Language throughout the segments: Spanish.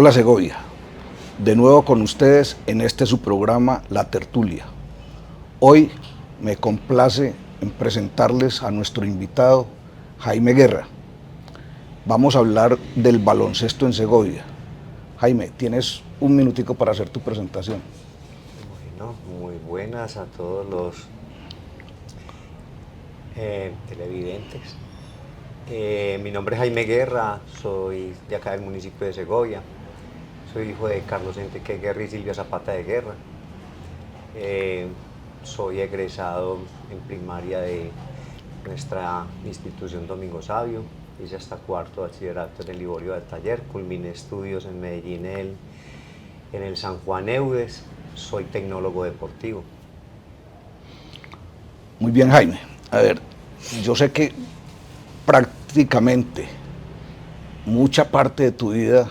Hola Segovia, de nuevo con ustedes en este su programa La Tertulia. Hoy me complace en presentarles a nuestro invitado Jaime Guerra. Vamos a hablar del baloncesto en Segovia. Jaime, tienes un minutico para hacer tu presentación. Bueno, muy buenas a todos los televidentes. Mi nombre es Jaime Guerra, soy de acá del municipio de Segovia. Soy hijo de Carlos Enrique Guerra y Silvia Zapata de Guerra. Soy egresado en primaria de nuestra institución Domingo Sabio. Hice hasta cuarto bachillerato en el Liborio del Taller. Culminé estudios en Medellín en el San Juan Eudes. Soy tecnólogo deportivo. Muy bien, Jaime. A ver, yo sé que prácticamente mucha parte de tu vida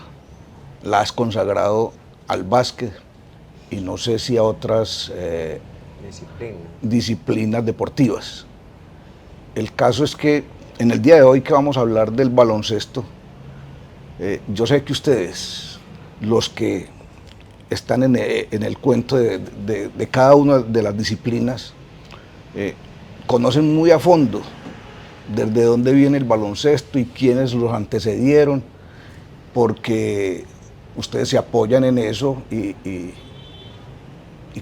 la has consagrado al básquet y no sé si a otras disciplinas deportivas. El caso es que en el día de hoy que vamos a hablar del baloncesto, yo sé que ustedes, los que están en el cuento de cada una de las disciplinas, conocen muy a fondo desde dónde viene el baloncesto y quiénes los antecedieron, porque ustedes se apoyan en eso y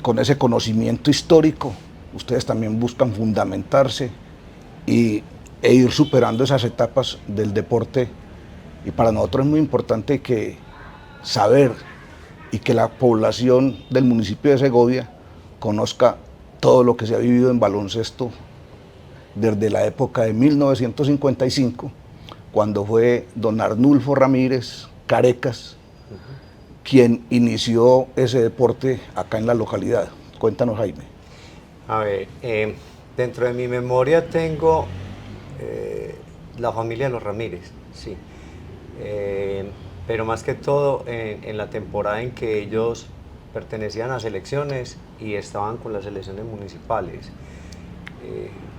con ese conocimiento histórico, ustedes también buscan fundamentarse e ir superando esas etapas del deporte. Y para nosotros es muy importante que saber y que la población del municipio de Segovia conozca todo lo que se ha vivido en baloncesto desde la época de 1955, cuando fue don Arnulfo Ramírez Carecas quien inició ese deporte acá en la localidad. Cuéntanos, Jaime. A ver, dentro de mi memoria tengo la familia de los Ramírez, sí. Pero más que todo en la temporada en que ellos pertenecían a selecciones y estaban con las selecciones municipales.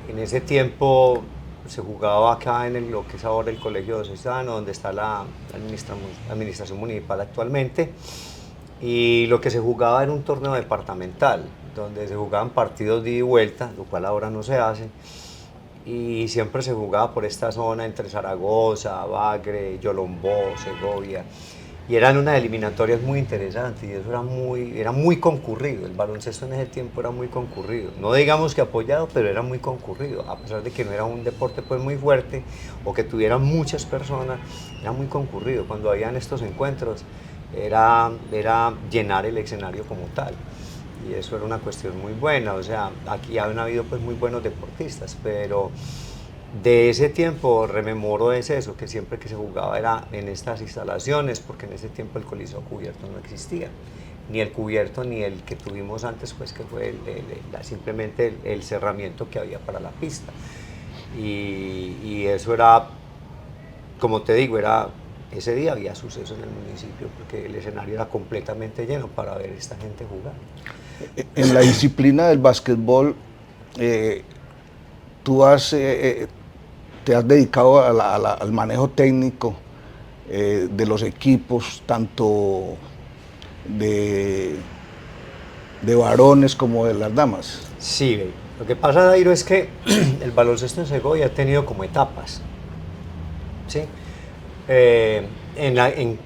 En ese tiempo se jugaba acá en lo que es ahora el Colegio Diocesano, donde está la administración municipal actualmente, y lo que se jugaba era un torneo departamental, donde se jugaban partidos de ida y vuelta, lo cual ahora no se hace, y siempre se jugaba por esta zona entre Zaragoza, Bagre, Yolombó, Segovia, y eran unas eliminatorias muy interesantes y eso era muy concurrido. El baloncesto en ese tiempo era muy concurrido, no digamos que apoyado, pero era muy concurrido, a pesar de que no era un deporte pues muy fuerte o que tuvieran muchas personas, era muy concurrido. Cuando habían estos encuentros era llenar el escenario como tal, y eso era una cuestión muy buena. O sea, aquí han habido pues muy buenos deportistas, pero de ese tiempo rememoro es eso, que siempre que se jugaba era en estas instalaciones, porque en ese tiempo el coliseo cubierto no existía, ni el cubierto ni el que tuvimos antes, pues que fue simplemente el cerramiento que había para la pista. Y eso era, como te digo, ese día había suceso en el municipio, porque el escenario era completamente lleno para ver a esta gente jugar. En la disciplina del básquetbol, tú te has dedicado al manejo técnico de los equipos, tanto de varones como de las damas. Sí, lo que pasa, Dairo, es que el baloncesto en Segovia ha tenido como etapas, ¿sí? En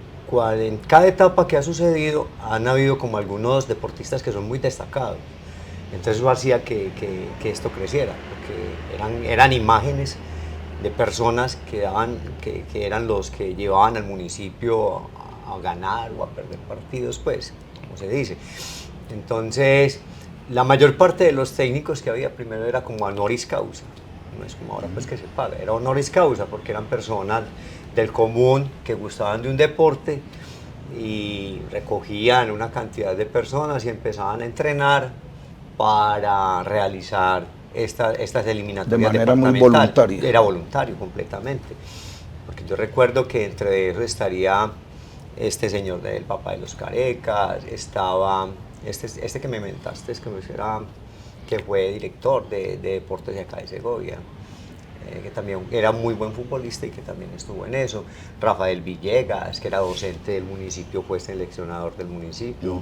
cada etapa que ha sucedido han habido como algunos deportistas que son muy destacados. Entonces eso hacía que esto creciera, porque eran imágenes de personas que eran los que llevaban al municipio a ganar o a perder partidos, pues, como se dice. Entonces, la mayor parte de los técnicos que había primero era como honoris causa, no es como ahora pues que se paga, era honoris causa, porque eran personas del común que gustaban de un deporte y recogían una cantidad de personas y empezaban a entrenar para realizar estas eliminatorias de manera muy departamentales. voluntaria. Era voluntario completamente, porque yo recuerdo que entre eso estaría este señor del papá de los Carecas, estaba este que me mentaste, que fue director de deportes de acá de Segovia. que también era muy buen futbolista y que también estuvo en eso. Rafael Villegas, que era docente del municipio, fue seleccionador del municipio.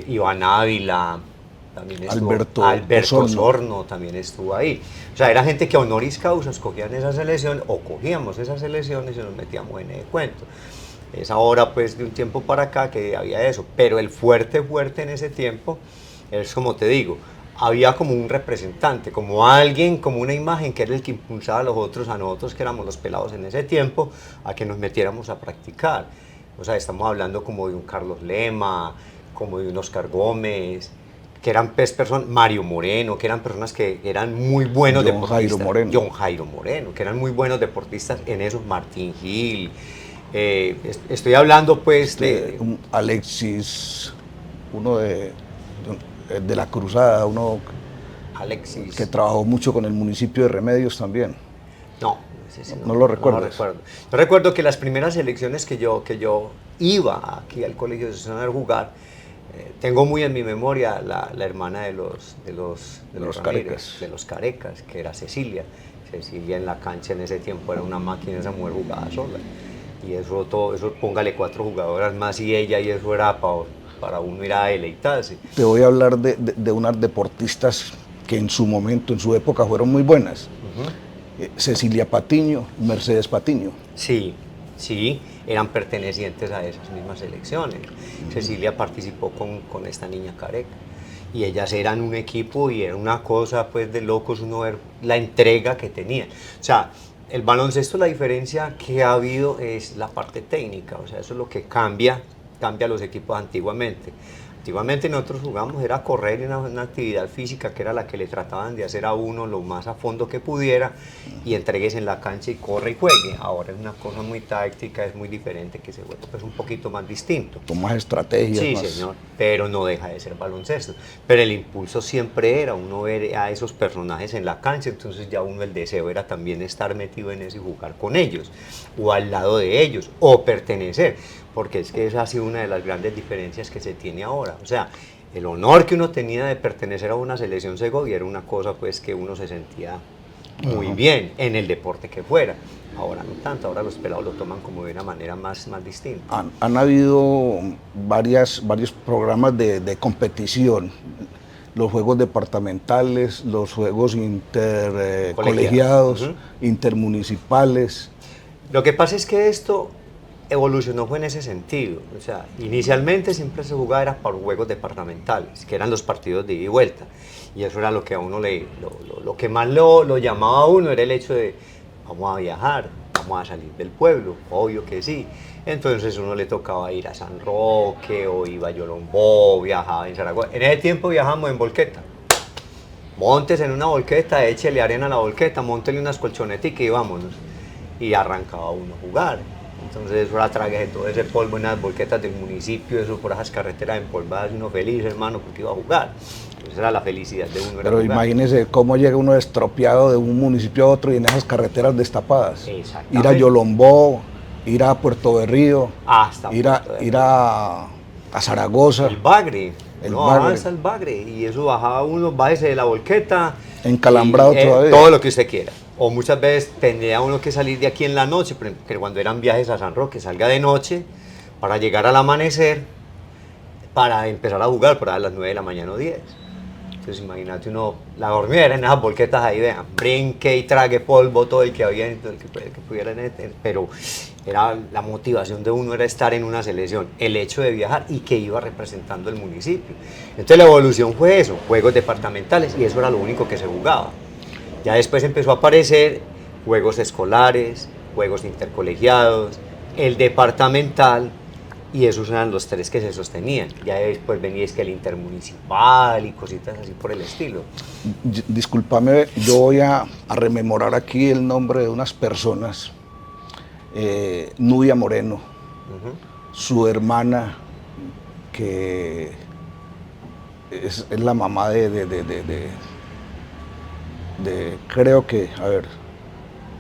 Iván Ávila, también estuvo. Alberto Osorno también estuvo ahí. O sea, era gente que a honoris causa escogían esa selección o cogíamos esas selecciones y nos metíamos en el cuento. Es ahora, pues, de un tiempo para acá que había eso. Pero el fuerte en ese tiempo es, como te digo, había como un representante, como alguien, como una imagen que era el que impulsaba a los otros, a nosotros que éramos los pelados en ese tiempo, a que nos metiéramos a practicar. O sea, estamos hablando como de un Carlos Lema, como de un Oscar Gómez, que eran personas, Mario Moreno, que eran personas que eran muy buenos deportistas. John Jairo Moreno, que eran muy buenos deportistas en eso, Martín Gil. Estoy hablando pues de... Alexis, uno de la Cruzada, uno Alexis, que trabajó mucho con el municipio de Remedios también. No, ese sí no lo recuerdo. No lo recuerdo. Yo recuerdo que las primeras elecciones que yo iba aquí al Colegio de Santander a jugar, tengo muy en mi memoria la hermana de los Carecas. De los Carecas, que era Cecilia. Cecilia en la cancha en ese tiempo era una máquina, esa mujer jugaba sola. Y eso, póngale 4 jugadoras más y ella, y eso era para uno ir a deleitarse. Te voy a hablar de unas deportistas que en su momento, en su época, fueron muy buenas. Cecilia Patiño, Mercedes Patiño. Sí, eran pertenecientes a esas mismas selecciones. Cecilia participó con esta niña Careca. Y ellas eran un equipo y era una cosa pues de locos uno ver la entrega que tenían. O sea, el baloncesto, la diferencia que ha habido es la parte técnica, o sea, eso es lo que cambia los equipos antiguamente. Antiguamente nosotros jugamos, era correr, una actividad física que era la que le trataban de hacer a uno lo más a fondo que pudiera y entregues en la cancha y corre y juegue. Ahora es una cosa muy táctica, es muy diferente, que se vuelve pues un poquito más distinto. Con más estrategias. Sí, más... señor, pero no deja de ser baloncesto. Pero el impulso siempre era uno ver a esos personajes en la cancha, entonces ya uno el deseo era también estar metido en eso y jugar con ellos, o al lado de ellos, o pertenecer. Porque es que esa ha sido una de las grandes diferencias que se tiene ahora. O sea, el honor que uno tenía de pertenecer a una selección segovia era una cosa pues que uno se sentía muy bien en el deporte que fuera. Ahora no tanto, ahora los pelados lo toman como de una manera más distinta. Han habido varios programas de competición, los juegos departamentales, los juegos intercolegiados, intermunicipales. Lo que pasa es que esto evolucionó fue en ese sentido. O sea, inicialmente siempre se jugaba era para juegos departamentales, que eran los partidos de ida y vuelta. Y eso era lo que a uno lo que más lo llamaba a uno era el hecho de vamos a viajar, vamos a salir del pueblo, obvio que sí. Entonces uno le tocaba ir a San Roque o iba a Yolombó, viajaba en Zaragoza. En ese tiempo viajamos en volqueta. Montes en una volqueta, échele arena a la volqueta, montele unas colchoneticas y vámonos. Y arrancaba uno a jugar. Entonces eso era trague de todo ese polvo en las volquetas del municipio, eso por esas carreteras empolvadas, y uno feliz, hermano, porque iba a jugar. Entonces era la felicidad de uno. Pero imagínese cómo llega uno estropeado de un municipio a otro y en esas carreteras destapadas. Ir a Yolombó, ir a Puerto Berrío, ir a Zaragoza. El Bagre. Hasta el Bagre. Y eso bajaba uno, bájese de la volqueta. Encalambrado todavía. Todo lo que usted quiera. O muchas veces tendría uno que salir de aquí en la noche, pero cuando eran viajes a San Roque, salga de noche para llegar al amanecer, para empezar a jugar por a las 9 de la mañana o 10. Entonces imagínate uno, la dormida era en esas volquetas ahí, vean, brinque y trague polvo, todo el que había, el que pudiera, pero era la motivación de uno era estar en una selección, el hecho de viajar y que iba representando el municipio. Entonces la evolución fue eso, juegos departamentales, y eso era lo único que se jugaba. Ya después empezó a aparecer juegos escolares, juegos intercolegiados, el departamental, y esos eran los 3 que se sostenían. Ya después venía es que el intermunicipal y cositas así por el estilo. Discúlpame, yo voy a rememorar aquí el nombre de unas personas. Nubia Moreno, su hermana, que es la mamá creo que, a ver,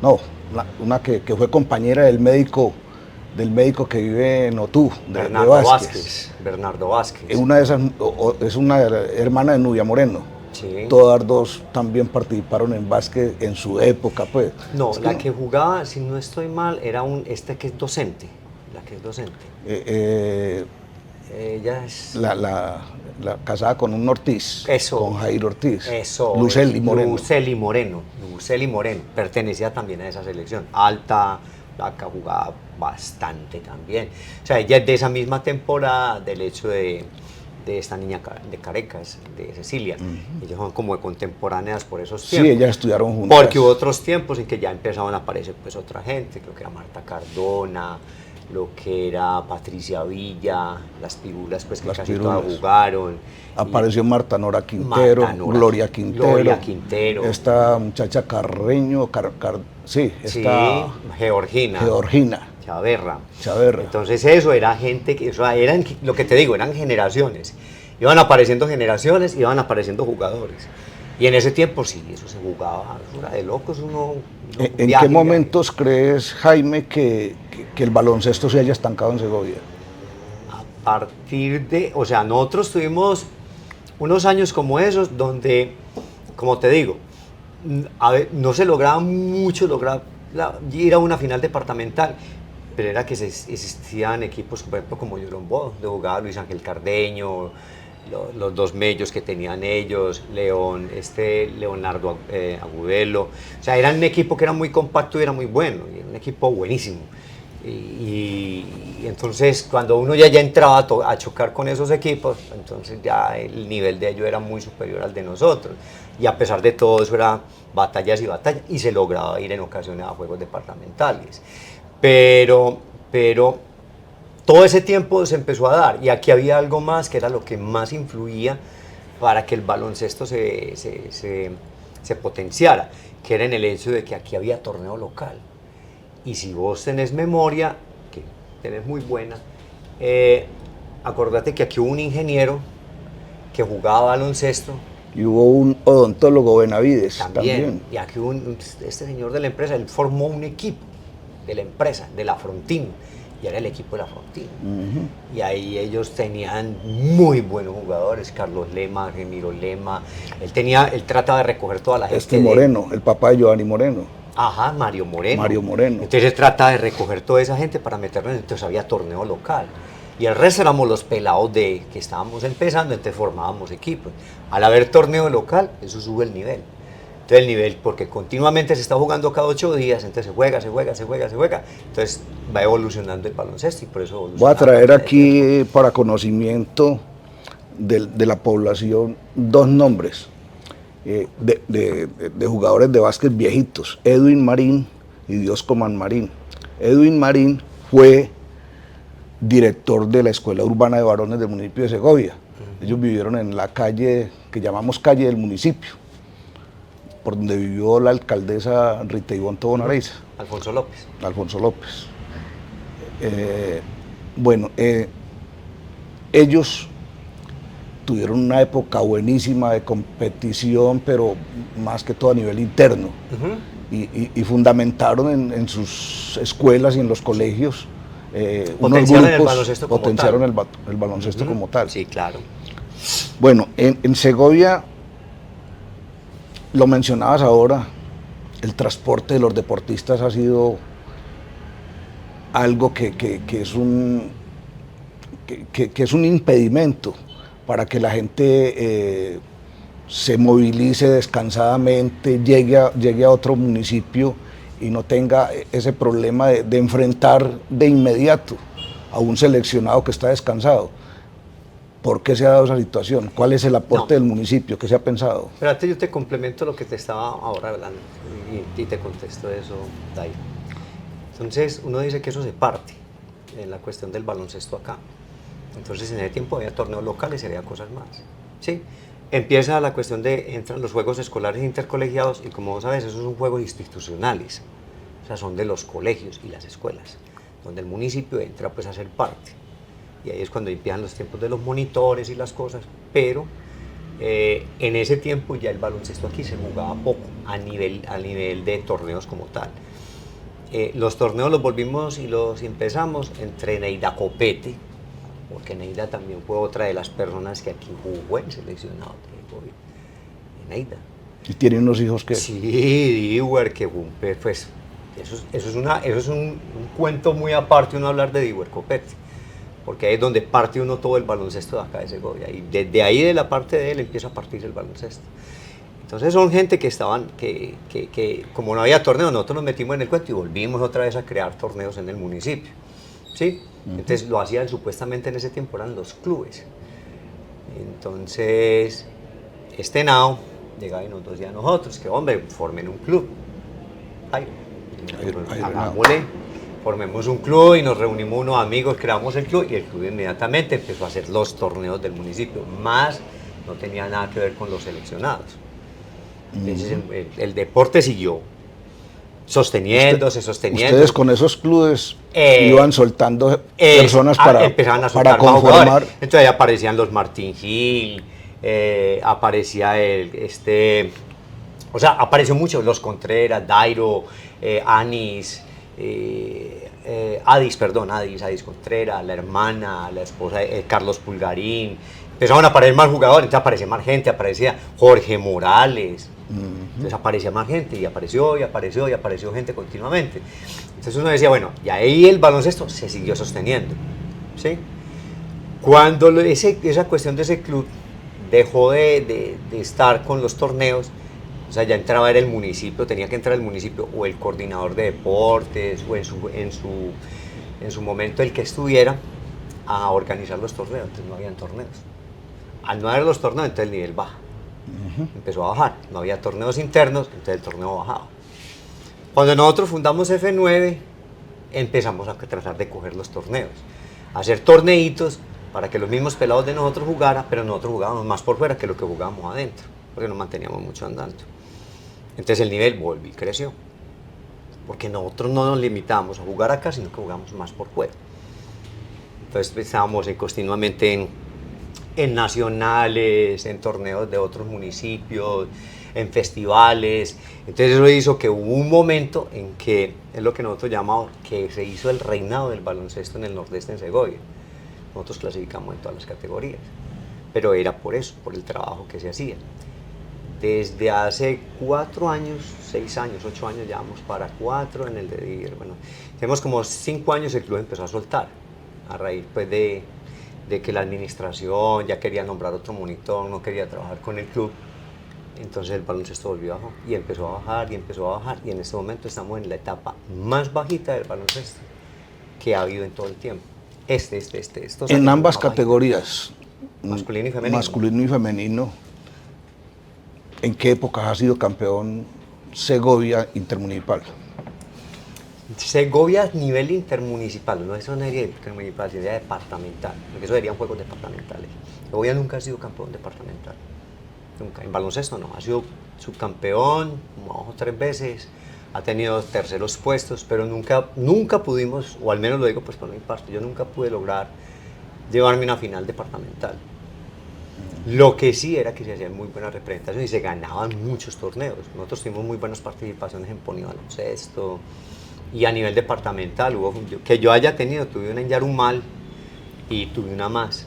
no, una que fue compañera del médico que vive en Otú, Bernardo Vázquez. Es una hermana de Nubia Moreno. Sí. Todas dos también participaron en básquet en su época, pues. No, Es la que jugaba, si no estoy mal, era que es docente, la que es docente. eh, Ella es... la casada con un Ortiz, Eso, con Jairo Ortiz, eso es, Luceli Moreno. Luceli Moreno, pertenecía también a esa selección, alta, flaca, jugaba bastante también. O sea, ella es de esa misma temporada, del hecho de esta niña de Carecas, de Cecilia. Ellos son como de contemporáneas por esos tiempos. Sí, ellas estudiaron juntas. Porque hubo otros tiempos en que ya empezaban a aparecer pues otra gente, creo que era Marta Cardona, lo que era Patricia Villa, las pirulas pues que Las casi pirulas. todas jugaron. Apareció Marta Nora Quintero, Marta Nora, Gloria Quintero, Gloria Quintero. Esta muchacha Carreño, sí, esta Georgina Chaverra. Chaverra. Entonces eso era gente que, o sea, eran, lo que te digo, eran generaciones. Iban apareciendo generaciones, iban apareciendo jugadores. Y en ese tiempo sí, eso se jugaba, eso era de locos. ¿En qué momentos crees, Jaime, que el baloncesto se haya estancado en Segovia? A partir de, o sea, nosotros tuvimos unos años como esos donde, como te digo, no se lograba mucho ir a una final departamental, pero era que existían equipos, por ejemplo, como Yorombó, de jugaba Luis Ángel Cardeño, los dos mellos que tenían ellos, Leonardo Agudelo, o sea, eran un equipo que era muy compacto y era muy bueno, y era un equipo buenísimo. Y entonces cuando uno ya entraba a chocar con esos equipos, entonces ya el nivel de ellos era muy superior al de nosotros. Y a pesar de todo eso era batallas y batallas, y se lograba ir en ocasiones a juegos departamentales. Pero todo ese tiempo se empezó a dar, y aquí había algo más que era lo que más influía para que el baloncesto se potenciara, que era en el hecho de que aquí había torneo local. Y si vos tenés memoria, que tenés muy buena, acordate que aquí hubo un ingeniero que jugaba baloncesto. Y hubo un odontólogo, Benavides, también. Y aquí hubo este señor de la empresa, él formó un equipo de la empresa, de la Frontin, y era el equipo de la Frontin. Y ahí ellos tenían muy buenos jugadores, Carlos Lema, Remiro Lema, él trataba de recoger toda la gente. Moreno, el papá de Giovanni Moreno. Ajá, Mario Moreno. Mario Moreno. Entonces él trataba de recoger toda esa gente para meternos, entonces había torneo local. Y el resto éramos los pelados que estábamos empezando, entonces formábamos equipos. Al haber torneo local, eso sube el nivel. Entonces el nivel, porque continuamente se está jugando cada 8 días, entonces se juega. Entonces va evolucionando el baloncesto y por eso evoluciona. Voy a traer aquí para conocimiento de la población 2 nombres de jugadores de básquet viejitos: Edwin Marín y Dioscoman Marín. Edwin Marín fue director de la Escuela Urbana de Varones del municipio de Segovia. Ellos vivieron en la calle que llamamos calle del municipio, por donde vivió la alcaldesa Rita Ivonne Tobón Areiza. Alfonso López. Alfonso López. Ellos tuvieron una época buenísima de competición, pero más que todo a nivel interno. Y fundamentaron en sus escuelas y en los colegios unos grupos, potenciaron el baloncesto como tal. Sí, claro. Bueno, en Segovia, lo mencionabas ahora, el transporte de los deportistas ha sido algo que es un impedimento para que la gente se movilice descansadamente, llegue a otro municipio y no tenga ese problema de enfrentar de inmediato a un seleccionado que está descansado. ¿Por qué se ha dado esa situación? ¿Cuál es el aporte del municipio? ¿Qué se ha pensado? Espérate, yo te complemento lo que te estaba ahora hablando y te contesto eso, Dair. Entonces, uno dice que eso se parte en la cuestión del baloncesto acá. Entonces, en ese tiempo había torneos locales y había cosas más. ¿Sí? Empieza la cuestión entran los juegos escolares intercolegiados, y como vos sabes, esos son juegos institucionales. O sea, son de los colegios y las escuelas, donde el municipio entra pues a ser parte. Y ahí es cuando empiezan los tiempos de los monitores y las cosas, pero en ese tiempo ya el baloncesto aquí se jugaba poco a nivel de torneos como tal. Los torneos los volvimos y los empezamos entre Neida Copete, porque Neida también fue otra de las personas que aquí jugó en seleccionado de Segovia. Neida. ¿Y tiene unos hijos que? Sí, Diwer, que pues eso es un cuento muy aparte uno hablar de Diwer Copete, porque ahí es donde parte uno todo el baloncesto de acá de Segovia, y desde ahí de la parte de él empieza a partirse el baloncesto. Entonces son gente que estaban, que como no había torneo, nosotros nos metimos en el cuento y volvimos otra vez a crear torneos en el municipio, ¿sí? Entonces lo hacían supuestamente en ese tiempo, eran los clubes. Entonces, este Nao llegaba y nos decía a nosotros que, hombre, formen un club. Hagámosle, formemos un club y nos reunimos unos amigos, creamos el club y el club inmediatamente empezó a hacer los torneos del municipio, más no tenía nada que ver con los seleccionados. Entonces el deporte siguió sosteniéndose. Ustedes con esos clubes iban soltando personas empezaban a soltar para conformar. Entonces ahí aparecían los Martín Gil, aparecía o sea, apareció mucho, los Contreras, Dairo, Adis Contreras, la hermana, la esposa de Carlos Pulgarín. Empezaron a aparecer más jugadores, entonces aparecía más gente, aparecía Jorge Morales. Entonces aparecía más gente y apareció gente continuamente. Entonces uno decía, bueno, y ahí el baloncesto se siguió sosteniendo, ¿sí? Cuando esa cuestión de ese club dejó de estar con los torneos, o sea, ya entraba el municipio, tenía que entrar el municipio o el coordinador de deportes o en su momento el que estuviera a organizar los torneos, entonces no habían torneos. Al no haber los torneos, entonces el nivel baja. Empezó a bajar, no había torneos internos, entonces el torneo bajaba. Cuando nosotros fundamos F9, empezamos a tratar de coger los torneos, a hacer torneitos para que los mismos pelados de nosotros jugaran, pero nosotros jugábamos más por fuera que lo que jugábamos adentro, porque nos manteníamos mucho andando. Entonces el nivel volvió y creció, porque nosotros no nos limitamos a jugar acá, sino que jugamos más por fuera. Entonces estábamos continuamente en nacionales, en torneos de otros municipios, en festivales. Entonces eso hizo que hubo un momento en que, es lo que nosotros llamamos, que se hizo el reinado del baloncesto en el Nordeste, en Segovia. Nosotros clasificamos en todas las categorías, pero era por eso, por el trabajo que se hacía. Desde hace 4 años, 6 años, 8 años, ya vamos para 4 en el de Diver. Bueno, tenemos como 5 años el club empezó a soltar, a raíz pues de que la administración ya quería nombrar otro monitor, no quería trabajar con el club. Entonces el baloncesto volvió abajo y empezó a bajar y empezó a bajar, y en este momento estamos en la etapa más bajita del baloncesto que ha habido en todo el tiempo. En ambas categorías, masculino y femenino. Masculino y femenino, ¿en qué época ha sido campeón Segovia intermunicipal? Segovia a nivel intermunicipal, no es una área intermunicipal, sería departamental, porque eso serían juegos departamentales. Segovia nunca ha sido campeón departamental, nunca. En baloncesto no, ha sido subcampeón como 2 o 3 veces, ha tenido terceros puestos, pero nunca pudimos, o al menos lo digo pues por mi parte, yo nunca pude lograr llevarme una final departamental. Lo que sí era que se hacían muy buenas representaciones y se ganaban muchos torneos. Nosotros tuvimos muy buenas participaciones en Pony Baloncesto, y a nivel departamental, que yo haya tenido, tuve una en Yarumal y tuve una más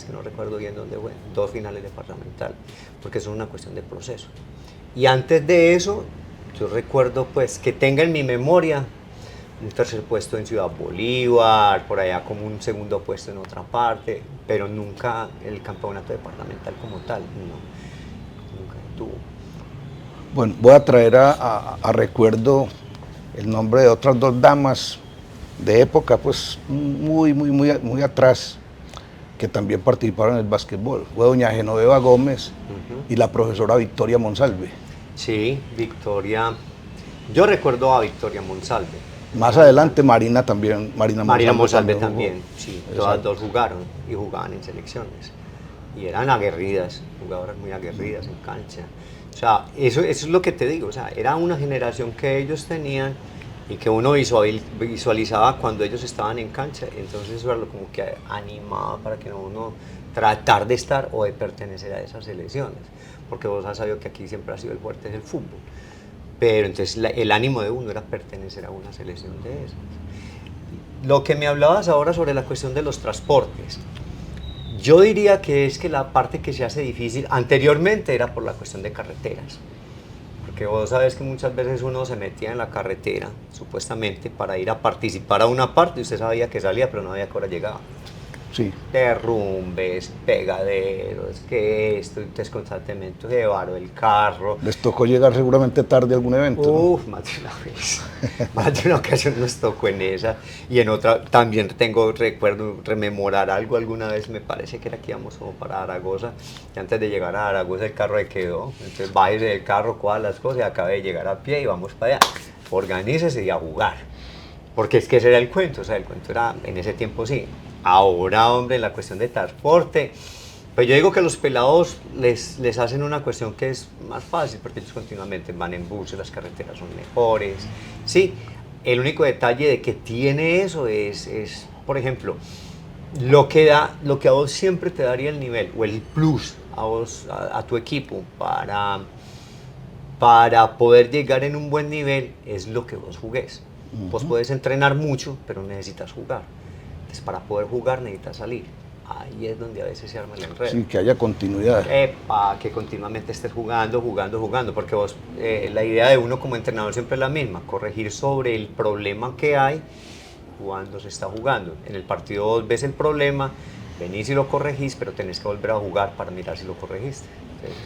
que no recuerdo bien dónde fue, 2 finales departamental, porque eso es una cuestión de proceso. Y antes de eso, yo recuerdo pues que tenga en mi memoria un tercer puesto en Ciudad Bolívar, por allá como un segundo puesto en otra parte, pero nunca el campeonato departamental como tal, no, nunca tuvo. Bueno, voy a traer a recuerdo el nombre de otras 2 damas de época, pues muy atrás, que también participaron en el básquetbol. Fue doña Genoveva Gómez y la profesora Victoria Monsalve. Sí, Victoria. Yo recuerdo a Victoria Monsalve. Más adelante Marina Monsalve también, sí. Todas 2 jugaron y jugaban en selecciones. Y eran aguerridas, jugadoras muy aguerridas en cancha. O sea, eso es lo que te digo, o sea, era una generación que ellos tenían y que uno visualizaba cuando ellos estaban en cancha, entonces eso era lo como que animaba para que uno tratar de estar o de pertenecer a esas selecciones, porque vos has sabido que aquí siempre ha sido el fuerte del fútbol, pero entonces el ánimo de uno era pertenecer a una selección de esas. Lo que me hablabas ahora sobre la cuestión de los transportes, Yo diría que es que la parte que se hace difícil anteriormente era por la cuestión de carreteras. Porque vos sabes que muchas veces uno se metía en la carretera, supuestamente, para ir a participar a una parte y usted sabía que salía, pero no sabía a qué hora llegaba. Sí. Derrumbes, pegaderos, que esto, entonces constantemente se varó el carro. Les tocó llegar seguramente tarde a algún evento, ¿no? Uf, más de una vez, más de una ocasión nos tocó en esa, y en otra también recuerdo rememorar algo, alguna vez me parece que era que íbamos como para Zaragoza, y antes de llegar a Zaragoza el carro se quedó, entonces bájese del carro, coja las cosas, y acabé de llegar a pie y vamos para allá, organícese y a jugar, porque es que ese era el cuento, o sea, el cuento era, en ese tiempo sí. Ahora, hombre, la cuestión de transporte, pues yo digo que los pelados les hacen una cuestión que es más fácil, porque ellos continuamente van en buses, las carreteras son mejores. Sí, el único detalle de que tiene eso es por ejemplo, lo que a vos siempre te daría el nivel, o el plus a vos, a tu equipo, para poder llegar en un buen nivel, es lo que vos jugués. Vos podés entrenar mucho, pero necesitas jugar. Entonces, para poder jugar necesitas salir. Ahí es donde a veces se arma el enredo. Sí, que haya continuidad. Que continuamente estés jugando, porque vos, la idea de uno como entrenador siempre es la misma, corregir sobre el problema que hay cuando se está jugando. En el partido vos ves el problema, venís y lo corregís, pero tenés que volver a jugar para mirar si lo corregiste.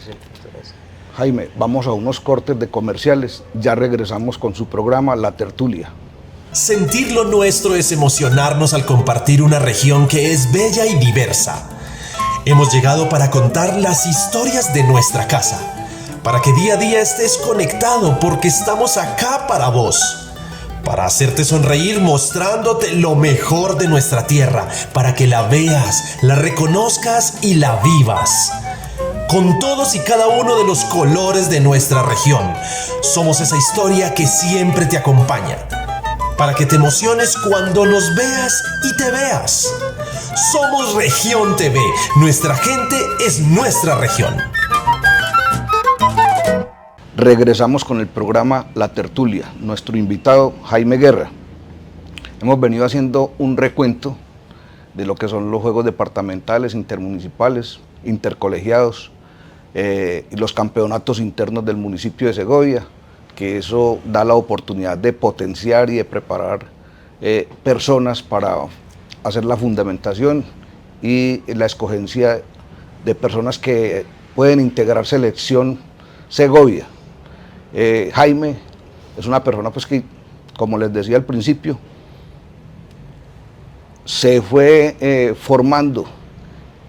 Entonces, Jaime, vamos a unos cortes de comerciales, ya regresamos con su programa La Tertulia. Sentir lo nuestro es emocionarnos al compartir una región que es bella y diversa. Hemos llegado para contar las historias de nuestra casa, para que día a día estés conectado porque estamos acá para vos, para hacerte sonreír mostrándote lo mejor de nuestra tierra, para que la veas, la reconozcas y la vivas. Con todos y cada uno de los colores de nuestra región, somos esa historia que siempre te acompaña, para que te emociones cuando nos veas y te veas. Somos Región TV, nuestra gente es nuestra región. Regresamos con el programa La Tertulia, nuestro invitado Jaime Guerra. Hemos venido haciendo un recuento de lo que son los juegos departamentales, intermunicipales, intercolegiados, y los campeonatos internos del municipio de Segovia, que eso da la oportunidad de potenciar y de preparar personas para hacer la fundamentación y la escogencia de personas que pueden integrar Selección Segovia. Jaime es una persona pues que, como les decía al principio, se fue formando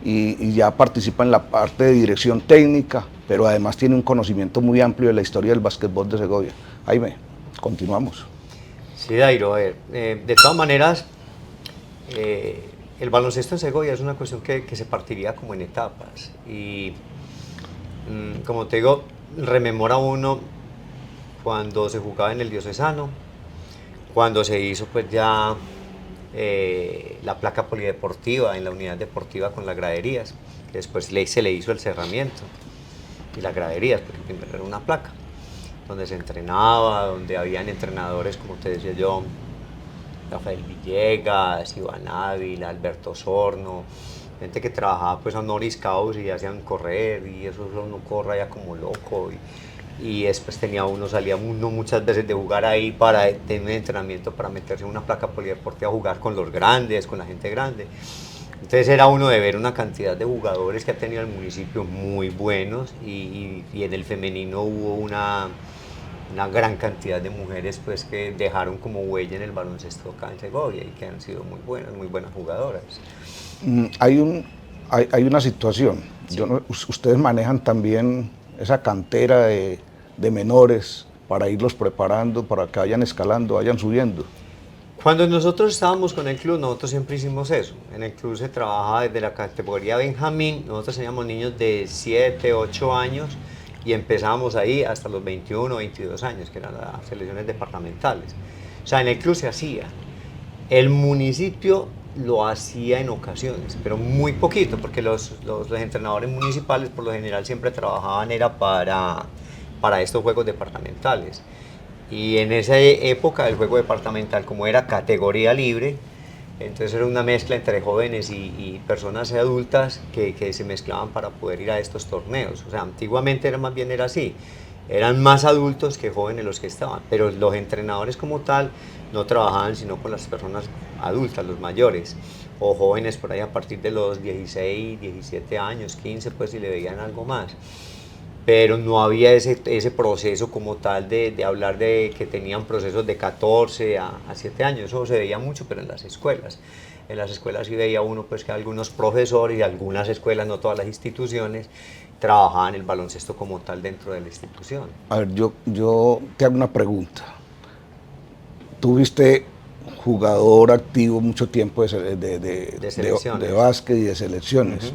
y ya participa en la parte de dirección técnica, pero además tiene un conocimiento muy amplio de la historia del básquetbol de Segovia. Jaime, continuamos. Sí, Dairo, a ver, de todas maneras, el baloncesto en Segovia es una cuestión que se partiría como en etapas, y como te digo, rememora uno cuando se jugaba en el Diocesano, cuando se hizo pues ya la placa polideportiva en la unidad deportiva con las graderías, que después se le hizo el cerramiento y las graderías, porque primero era una placa donde se entrenaba, donde habían entrenadores, como te decía yo, Rafael Villegas, Iván Ávila, Alberto Sorno, gente que trabajaba pues honoris causa y hacían correr, y eso uno corra ya como loco, y después salía uno muchas veces de jugar ahí para tener un entrenamiento para meterse en una placa polideportiva a jugar con los grandes, con la gente grande. Entonces era uno de ver una cantidad de jugadores que ha tenido el municipio muy buenos, y en el femenino hubo una gran cantidad de mujeres pues que dejaron como huella en el baloncesto acá en Segovia y que han sido muy buenas jugadoras. Hay una situación, Sí. Ustedes manejan también esa cantera de menores para irlos preparando, para que vayan escalando, vayan subiendo. Cuando nosotros estábamos con el club, nosotros siempre hicimos eso. En el club se trabajaba desde la categoría Benjamín, nosotros teníamos niños de 7, 8 años y empezábamos ahí hasta los 21, 22 años, que eran las selecciones departamentales. O sea, en el club se hacía. El municipio lo hacía en ocasiones, pero muy poquito, porque los entrenadores municipales por lo general siempre trabajaban era para estos juegos departamentales. Y en esa época el juego departamental, como era categoría libre, Entonces era una mezcla entre jóvenes y personas adultas que se mezclaban para poder ir a estos torneos. O sea, antiguamente más bien era así. Eran más adultos que jóvenes los que estaban, pero los entrenadores como tal no trabajaban sino con las personas adultas, los mayores, o jóvenes por ahí a partir de los 16, 17 años, 15, pues si le veían algo más. Pero no había ese proceso como tal de hablar de que tenían procesos de 14 a 7 años, eso se veía mucho, pero en las escuelas. En las escuelas sí veía uno pues que algunos profesores y algunas escuelas, no todas las instituciones, trabajaban el baloncesto como tal dentro de la institución. A ver, yo te hago una pregunta. Tú fuiste jugador activo mucho tiempo de básquet y de selecciones.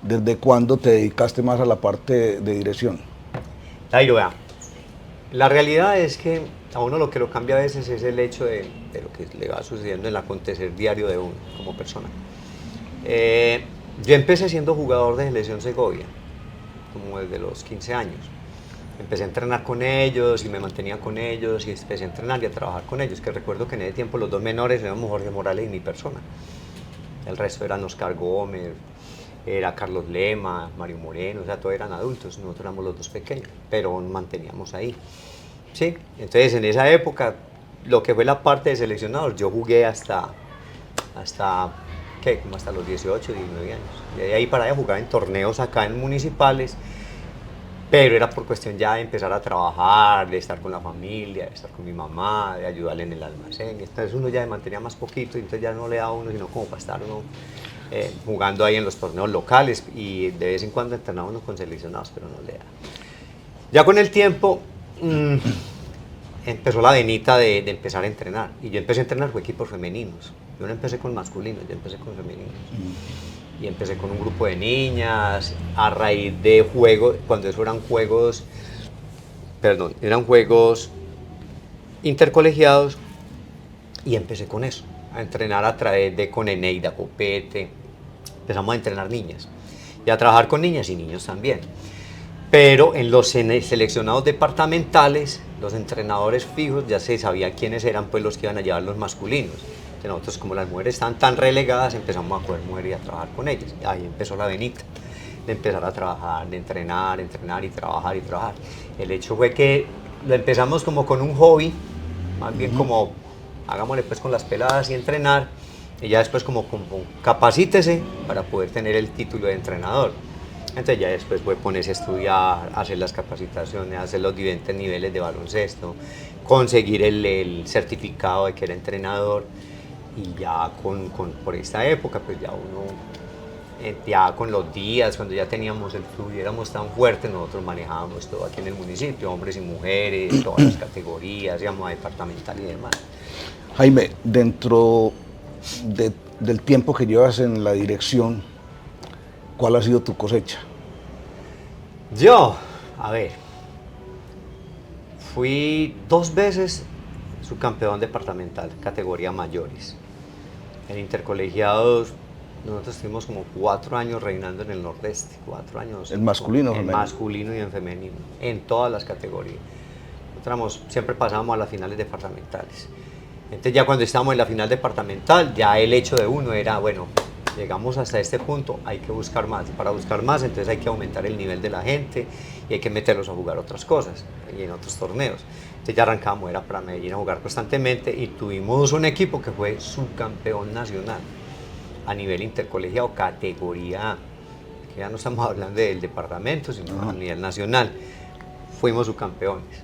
¿Desde cuándo te dedicaste más a la parte de dirección? Jairo, vea, la realidad es que a uno lo que lo cambia a veces es el hecho de lo que le va sucediendo en el acontecer diario de uno como persona. Yo empecé siendo jugador de Selección Segovia, como desde los 15 años. Empecé a entrenar con ellos y me mantenía con ellos y empecé a entrenar y a trabajar con ellos, que recuerdo que en ese tiempo los dos menores éramos Jorge Morales y mi persona. El resto eran Oscar Gómez, era Carlos Lema, Mario Moreno, o sea, todos eran adultos, nosotros éramos los dos pequeños, pero nos manteníamos ahí. Sí, entonces en esa época, lo que fue la parte de seleccionados, yo jugué hasta ¿qué? Como hasta los 18, 19 años. De ahí para allá jugaba en torneos acá en municipales, pero era por cuestión ya de empezar a trabajar, de estar con la familia, de estar con mi mamá, de ayudarle en el almacén. Entonces uno ya se mantenía más poquito, y entonces ya no le daba a uno, sino como para estar uno jugando ahí en los torneos locales, y de vez en cuando entrenaba uno con seleccionados, pero no le daba. Ya con el tiempo empezó la venita de empezar a entrenar, y yo empecé a entrenar con equipos femeninos. Yo no empecé con masculinos, yo empecé con femeninos. Y empecé con un grupo de niñas, a raíz de juegos, cuando eso eran juegos intercolegiados, y empecé con eso, a entrenar a través de con Eneida Copete. Empezamos a entrenar niñas, y a trabajar con niñas y niños también. Pero en los seleccionados departamentales, los entrenadores fijos ya se sabía quiénes eran pues los que iban a llevar los masculinos. Entonces nosotros, como las mujeres están tan relegadas, empezamos a coger mujeres y a trabajar con ellas. Y ahí empezó la venita de empezar a trabajar, de entrenar y trabajar y trabajar. El hecho fue que lo empezamos como con un hobby, más bien como hagámosle pues con las peladas y entrenar, y ya después como capacítese para poder tener el título de entrenador. Entonces ya después puede ponerse a estudiar, hacer las capacitaciones, hacer los diferentes niveles de baloncesto, conseguir el certificado de que era entrenador. Y ya por esta época, pues ya uno, ya con los días, cuando ya teníamos el club y éramos tan fuertes, nosotros manejábamos todo aquí en el municipio, hombres y mujeres, todas las categorías, digamos, a departamental y demás. Jaime, dentro del tiempo que llevas en la dirección, ¿cuál ha sido tu cosecha? Yo, a ver, fui 2 veces subcampeón departamental, categoría mayores. En intercolegiados, nosotros estuvimos como 4 años reinando en el Nordeste, 4 años. ¿En masculino o femenino? En masculino y en femenino, en todas las categorías. Nosotros siempre pasábamos a las finales departamentales. Entonces ya cuando estábamos en la final departamental, ya el hecho de uno era, bueno, llegamos hasta este punto, hay que buscar más. Y para buscar más, entonces hay que aumentar el nivel de la gente y hay que meterlos a jugar otras cosas y en otros torneos. Entonces ya arrancamos, era para Medellín a jugar constantemente, y tuvimos un equipo que fue subcampeón nacional a nivel intercolegiado, categoría A, que ya no estamos hablando del departamento, sino a nivel nacional. Fuimos subcampeones.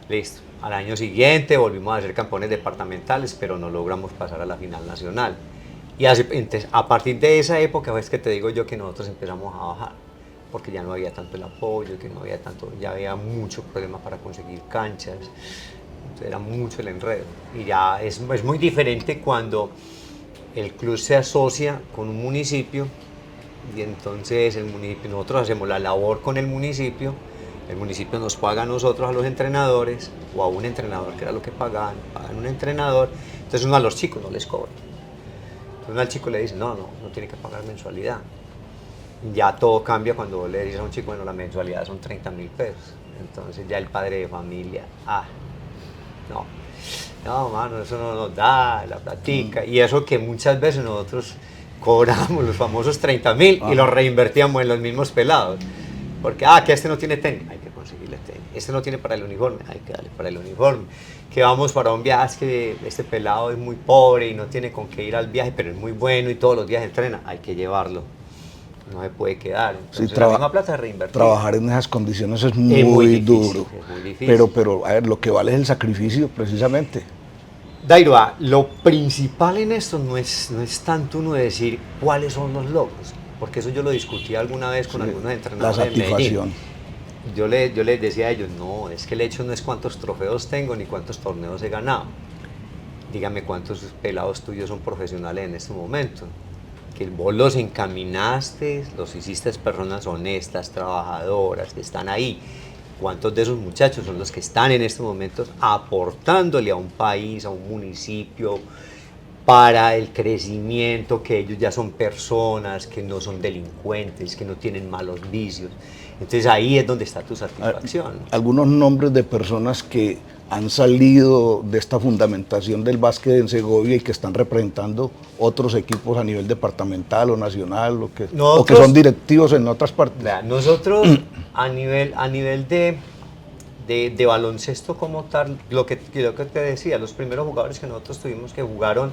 Listo. Al año siguiente volvimos a ser campeones departamentales, pero no logramos pasar a la final nacional. Y entonces, a partir de esa época es que te digo yo que nosotros empezamos a bajar, porque ya no había tanto el apoyo, que no había tanto, ya había mucho problema para conseguir canchas, entonces era mucho el enredo. Y ya es muy diferente cuando el club se asocia con un municipio, y entonces el municipio, nosotros hacemos la labor con el municipio nos paga a nosotros, a los entrenadores, o a un entrenador, que era lo que pagan un entrenador, entonces uno a los chicos no les cobra. Entonces uno al chico le dice, no tiene que pagar mensualidad. Ya todo cambia cuando le dices a un chico, bueno, la mensualidad son 30.000 pesos. Entonces ya el padre de familia, no. no, mano, eso no nos da, la platica. Y eso que muchas veces nosotros cobramos los famosos 30.000 y los reinvertíamos en los mismos pelados. Porque, que este no tiene tenis, hay que conseguirle tenis. Este no tiene para el uniforme, hay que darle para el uniforme. Que vamos para un viaje, es que este pelado es muy pobre y no tiene con qué ir al viaje, pero es muy bueno y todos los días entrena, hay que llevarlo. No se puede quedar. Entonces, Sí, la misma plata es reinvertir. Trabajar en esas condiciones es muy difícil, duro. es muy difícil. Pero, a ver, lo que vale es el sacrificio, precisamente. Dairoa, lo principal en esto no es tanto uno decir cuáles son los logros, porque eso yo lo discutí alguna vez con algunos entrenadores La de Medellín. satisfacción. Yo les decía a ellos, no, es que el hecho no es cuántos trofeos tengo ni cuántos torneos he ganado. Dígame cuántos pelados tuyos son profesionales en este momento. Que vos los encaminaste, los hiciste personas honestas, trabajadoras, que están ahí. ¿Cuántos de esos muchachos son los que están en estos momentos aportándole a un país, a un municipio, para el crecimiento, que ellos ya son personas, que no son delincuentes, que no tienen malos vicios? Entonces ahí es donde está tu satisfacción. Algunos nombres de personas que han salido de esta fundamentación del básquet en Segovia y que están representando otros equipos a nivel departamental o nacional, o que son directivos en otras partes. Nosotros a nivel de baloncesto como tal, lo que te decía, los primeros jugadores que nosotros tuvimos que jugaron